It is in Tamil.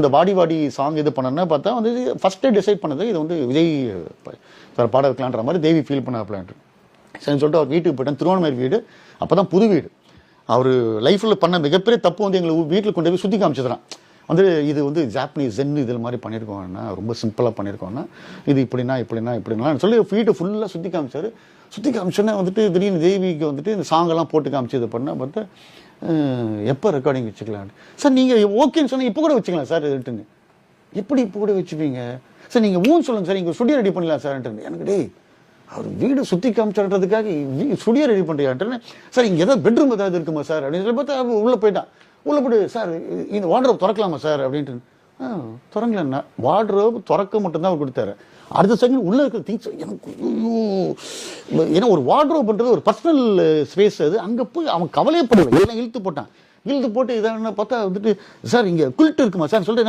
இந்த வாடி வாடி சாங் இது பண்ணனா பார்த்தா வந்து ஃபர்ஸ்டே டிசைட் பண்ணது இது வந்து விஜய் சார் பாட வைக்கலான்ற மாதிரி தேவி ஃபீல் பண்ண பிளான் சரின்னு சொல்லிட்டு அவர் வீட்டுக்கு போயிட்டேன். திருவண்ணாமலை வீடு அப்போ தான் புது வீடு. அவர் லைஃப்பில் பண்ண மிகப்பெரிய தப்பு வந்து எங்களை வீட்டில் கொண்டு போய் சுற்றி காமிச்சதுறான். வந்து இது வந்து ஜாப்பனீஸ் ஜென் இதில் மாதிரி பண்ணியிருக்கோம்னா ரொம்ப சிம்பிளாக பண்ணியிருக்கோம்னா இது இப்படின்னா சொல்லி வீட்டை ஃபுல்லாக சுற்றி காமிச்சார். சுற்றி காமிச்சோன்னே வந்துட்டு திடீர்னு தேவிக்கு வந்துட்டு இந்த சாங்கெல்லாம் போட்டு காமிச்சு இது பண்ணால் பார்த்தா எப்போ ரெக்கார்டிங் வச்சுக்கலாம் சார் நீங்கள் ஓகேன்னு சொன்னால் இப்போ கூட வச்சுக்கலாம் சார் இதுட்டுன்னு. எப்படி இப்போ கூட வச்சுப்பீங்க சார், நீங்கள் ஊன்னு சொல்லுங்கள் சார், இங்கே ஸ்டுடியோ ரெடி பண்ணலாம் சார்ன்ட்டு. எனக்கு டே அவர் வீடு சுற்றி காமிச்சுன்றதுக்காக ஸ்டுடியோ ரெடி பண்ணுறியான்ட்டு. சார் இங்கே ஏதாவது பெட்ரூம் ஏதாவது இருக்குமா சார் அப்படின்னு சொல்லி பார்த்தா உள்ளே போயிட்டான். உள்ளே போய்ட்டு சார் இந்த வார்ட்ரோப் திறக்கலாமா சார் அப்படின்ட்டு. திறங்கலன்னா வார்ட்ரோப் திறக்க மட்டும்தான் அவர் கொடுத்தாரு. அடுத்த செகண்ட் உள்ளே இருக்கிற திங்ஸ் எனக்கு ஏன்னா ஒரு வார்ட்ரோப்ன்றது ஒரு பர்சனல் ஸ்பேஸ். அது அங்கே போய் அவன் கவலையே படலை, எல்லாம் இழுத்து போட்டான். இழுத்து போட்டு இதை பார்த்தா வந்துட்டு சார் இங்கே குல்ட் இருக்குமா சார் சொல்லிட்டு